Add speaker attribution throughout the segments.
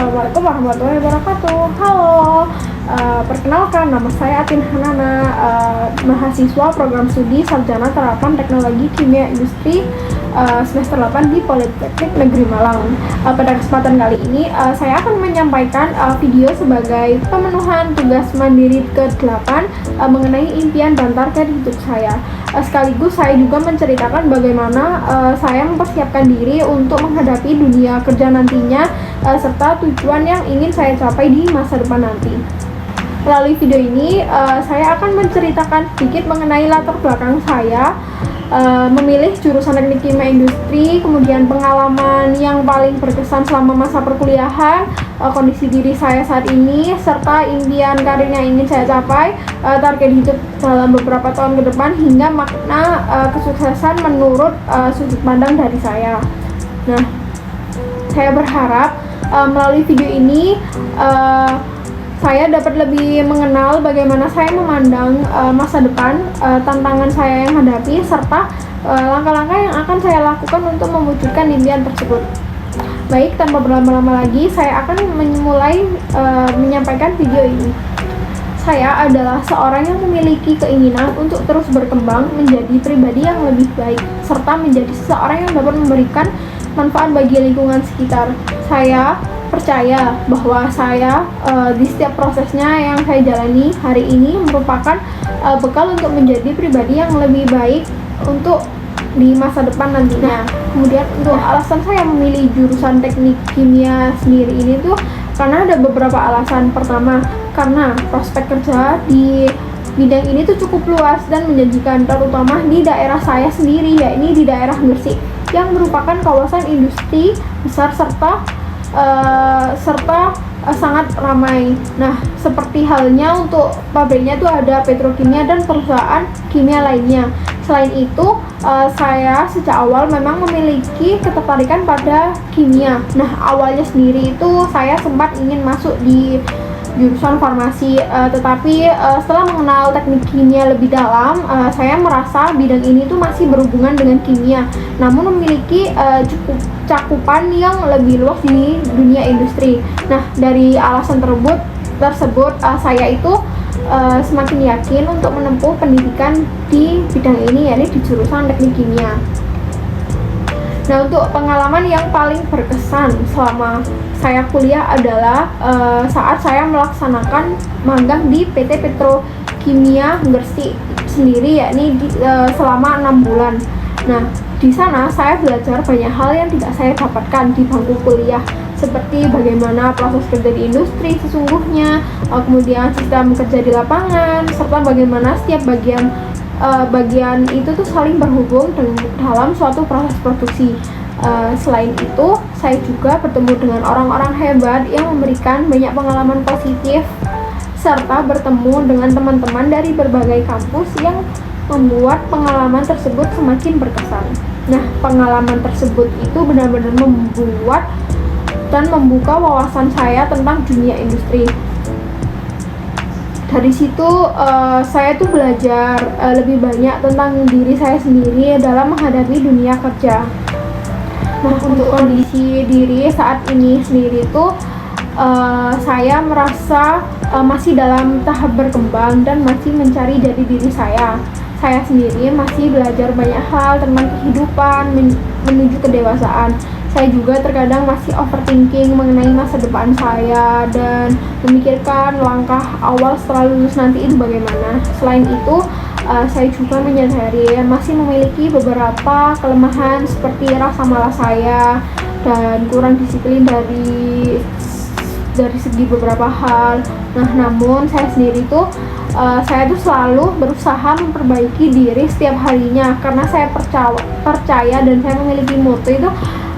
Speaker 1: Assalamualaikum warahmatullahi wabarakatuh. Halo, perkenalkan nama saya Atin Hanana, mahasiswa program studi Sarjana Terapan Teknologi Kimia Industri semester 8 di Politeknik Negeri Malang. Pada kesempatan kali ini saya akan menyampaikan video sebagai pemenuhan tugas mandiri ke-8 mengenai impian dan target hidup saya. Sekaligus saya juga menceritakan bagaimana saya mempersiapkan diri untuk menghadapi dunia kerja nantinya serta tujuan yang ingin saya capai di masa depan nanti. Melalui video ini saya akan menceritakan sedikit mengenai latar belakang saya memilih jurusan teknik kimia industri, kemudian pengalaman yang paling berkesan selama masa perkuliahan, kondisi diri saya saat ini, serta impian karir yang ingin saya capai, target hidup dalam beberapa tahun ke depan, hingga makna kesuksesan menurut sudut pandang dari saya. Nah, saya berharap melalui video ini saya dapat lebih mengenal bagaimana saya memandang masa depan, tantangan saya yang hadapi, serta langkah-langkah yang akan saya lakukan untuk mewujudkan impian tersebut. Baik, tanpa berlama-lama lagi, saya akan memulai menyampaikan video ini. Saya adalah seorang yang memiliki keinginan untuk terus berkembang menjadi pribadi yang lebih baik, serta menjadi seseorang yang dapat memberikan manfaat bagi lingkungan sekitar. Saya percaya bahwa saya di setiap prosesnya yang saya jalani hari ini merupakan bekal untuk menjadi pribadi yang lebih baik untuk di masa depan nantinya. Kemudian untuk alasan saya memilih jurusan teknik kimia sendiri ini tuh karena ada beberapa alasan. Pertama, karena prospek kerja di bidang ini tuh cukup luas dan menjanjikan, terutama di daerah saya sendiri, yakni di daerah Gresik yang merupakan kawasan industri besar serta sangat ramai. Nah, seperti halnya untuk pabriknya itu ada petrokimia dan perusahaan kimia lainnya. Selain itu, saya sejak awal memang memiliki ketertarikan pada kimia. Nah, awalnya sendiri itu saya sempat ingin masuk di jurusan farmasi, tetapi setelah mengenal teknik kimia lebih dalam, saya merasa bidang ini tuh masih berhubungan dengan kimia, namun memiliki cukup cakupan yang lebih luas di dunia industri. Nah, dari alasan tersebut saya itu semakin yakin untuk menempuh pendidikan di bidang ini, yakni di jurusan teknik kimia. Nah, untuk pengalaman yang paling berkesan selama saya kuliah adalah saat saya melaksanakan magang di PT Petrokimia Gresik sendiri, yakni selama 6 bulan. Nah, di sana saya belajar banyak hal yang tidak saya dapatkan di bangku kuliah, seperti bagaimana proses kerja di industri sesungguhnya, kemudian sistem kerja di lapangan, serta bagaimana setiap bagian itu tuh saling berhubung dalam suatu proses produksi. Selain itu, saya juga bertemu dengan orang-orang hebat yang memberikan banyak pengalaman positif, serta bertemu dengan teman-teman dari berbagai kampus yang membuat pengalaman tersebut semakin berkesan. Nah, pengalaman tersebut itu benar-benar membuat dan membuka wawasan saya tentang dunia industri. Dari situ saya tuh belajar lebih banyak tentang diri saya sendiri dalam menghadapi dunia kerja. Nah, untuk kondisi diri saat ini sendiri tuh saya merasa masih dalam tahap berkembang dan masih mencari jati diri saya. Saya sendiri masih belajar banyak hal tentang kehidupan menuju kedewasaan. Saya juga terkadang masih overthinking mengenai masa depan saya dan memikirkan langkah awal setelah lulus nanti itu bagaimana. Selain itu, saya juga menyadari masih memiliki beberapa kelemahan seperti rasa malas saya dan kurang disiplin dari segi beberapa hal. Nah, namun saya sendiri tuh saya tuh selalu berusaha memperbaiki diri setiap harinya karena saya percaya dan saya memiliki moto itu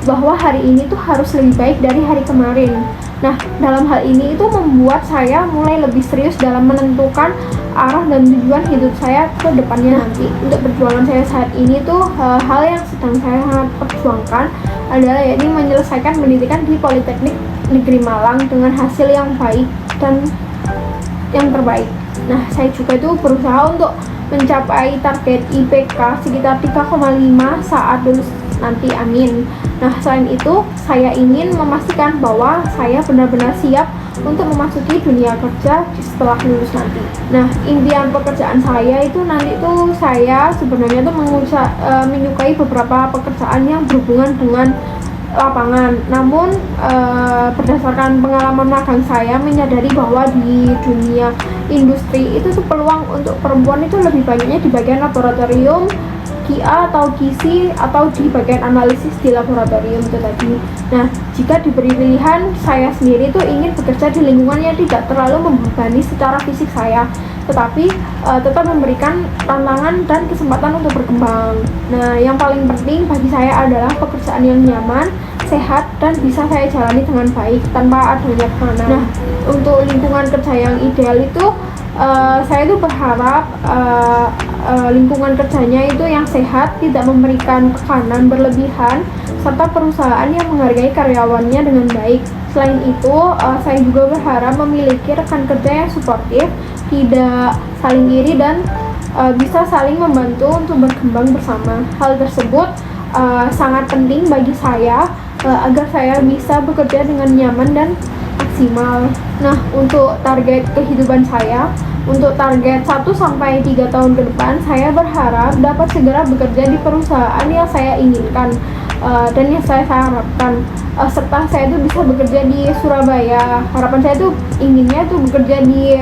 Speaker 1: bahwa hari ini tuh harus lebih baik dari hari kemarin. Nah, dalam hal ini itu membuat saya mulai lebih serius dalam menentukan arah dan tujuan hidup saya ke depannya nanti. Untuk perjuangan saya saat ini tuh hal yang sedang saya perjuangkan adalah yakni menyelesaikan pendidikan di Politeknik Negeri Malang dengan hasil yang baik dan yang terbaik. Nah, saya juga tuh berusaha untuk mencapai target IPK sekitar 3,5 saat lulus nanti, amin. Nah, selain itu, saya ingin memastikan bahwa saya benar-benar siap untuk memasuki dunia kerja setelah lulus nanti. Nah, impian pekerjaan saya itu nanti tuh saya sebenarnya tuh menyukai beberapa pekerjaan yang berhubungan dengan lapangan. Namun berdasarkan pengalaman magang saya menyadari bahwa di dunia industri itu tuh peluang untuk perempuan itu lebih banyaknya di bagian laboratorium, QA atau QC, atau di bagian analisis di laboratorium itu tadi. Nah, jika diberi pilihan, saya sendiri tuh ingin bekerja di lingkungan yang tidak terlalu membebani secara fisik saya, tetapi tetap memberikan tantangan dan kesempatan untuk berkembang. Nah, yang paling penting bagi saya adalah pekerjaan yang nyaman, sehat, dan bisa saya jalani dengan baik tanpa adanya tekanan. Nah, untuk lingkungan kerja yang ideal itu saya tuh berharap lingkungan kerjanya itu yang sehat, tidak memberikan tekanan berlebihan, serta perusahaan yang menghargai karyawannya dengan baik. Selain itu, saya juga berharap memiliki rekan kerja yang suportif, tidak saling iri, dan bisa saling membantu untuk berkembang bersama. Hal tersebut sangat penting bagi saya agar saya bisa bekerja dengan nyaman dan maksimal. Nah, untuk target kehidupan saya, untuk target 1-3 tahun ke depan, saya berharap dapat segera bekerja di perusahaan yang saya inginkan dan yang saya harapkan, serta saya itu bisa bekerja di Surabaya. Harapan saya tuh inginnya tuh bekerja di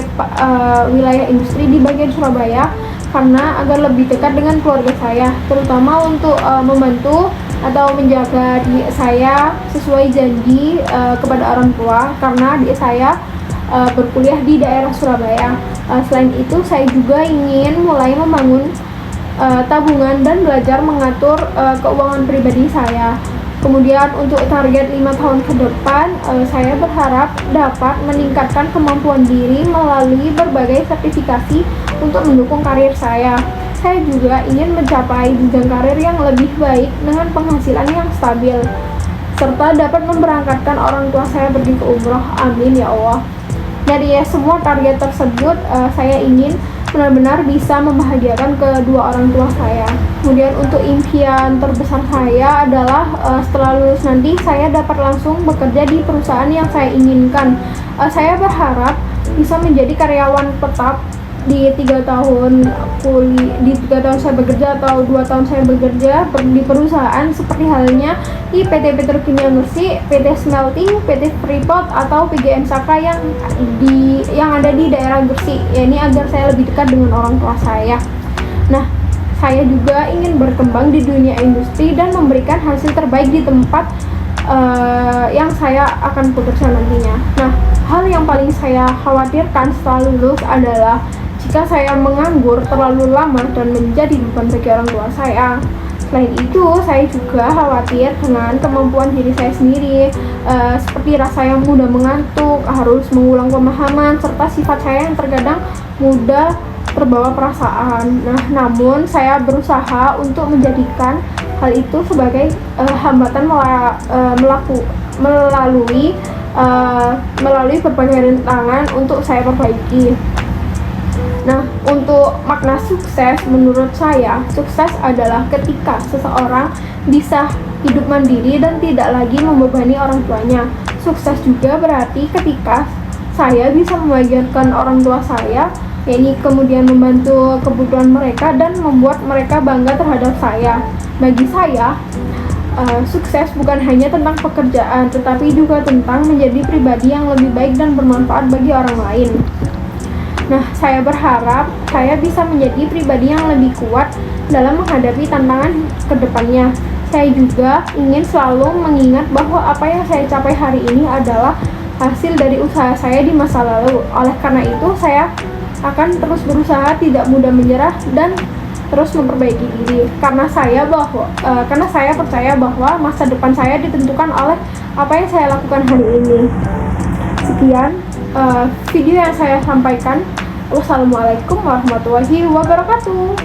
Speaker 1: wilayah industri di bagian Surabaya, karena agar lebih dekat dengan keluarga saya, terutama untuk membantu atau menjaga adik saya sesuai janji kepada orang tua, karena adik saya berkuliah di daerah Surabaya. Selain itu, saya juga ingin mulai membangun tabungan dan belajar mengatur keuangan pribadi saya. Kemudian untuk target 5 tahun ke depan, saya berharap dapat meningkatkan kemampuan diri melalui berbagai sertifikasi untuk mendukung karir saya. Saya juga ingin mencapai jenjang karir yang lebih baik dengan penghasilan yang stabil, serta dapat memberangkatkan orang tua saya pergi ke umroh. Amin ya Allah. Dari semua target tersebut, saya ingin benar-benar bisa membahagiakan kedua orang tua saya. Kemudian untuk impian terbesar saya adalah setelah lulus nanti saya dapat langsung bekerja di perusahaan yang saya inginkan. Saya berharap bisa menjadi karyawan tetap di 3 tahun di 3 tahun saya bekerja atau 2 tahun saya bekerja di perusahaan seperti halnya di PT Petrokimia Gresik, PT Smelting, PT Freeport, atau PGN Saka yang ada di daerah Gresik. Ya, ini agar saya lebih dekat dengan orang tua saya. Nah, saya juga ingin berkembang di dunia industri dan memberikan hasil terbaik di tempat yang saya akan bekerja nantinya. Nah, hal yang paling saya khawatirkan setelah lulus adalah jika saya menganggur terlalu lama dan menjadi beban bagi orang tua saya. Selain itu, saya juga khawatir dengan kemampuan diri saya sendiri, seperti rasa yang mudah mengantuk, harus mengulang pemahaman, serta sifat saya yang terkadang mudah terbawa perasaan. Nah, namun saya berusaha untuk menjadikan hal itu sebagai hambatan melalui berbagai rintangan untuk saya perbaiki. Nah, untuk makna sukses, menurut saya, sukses adalah ketika seseorang bisa hidup mandiri dan tidak lagi membebani orang tuanya. Sukses juga berarti ketika saya bisa membahagiakan orang tua saya, yakni kemudian membantu kebutuhan mereka dan membuat mereka bangga terhadap saya. Bagi saya, sukses bukan hanya tentang pekerjaan, tetapi juga tentang menjadi pribadi yang lebih baik dan bermanfaat bagi orang lain. Nah, saya berharap saya bisa menjadi pribadi yang lebih kuat dalam menghadapi tantangan ke depannya. Saya juga ingin selalu mengingat bahwa apa yang saya capai hari ini adalah hasil dari usaha saya di masa lalu. Oleh karena itu, saya akan terus berusaha, tidak mudah menyerah, dan terus memperbaiki diri. Karena saya percaya bahwa masa depan saya ditentukan oleh apa yang saya lakukan hari ini. Sekian video yang saya sampaikan. Wassalamualaikum warahmatullahi wabarakatuh.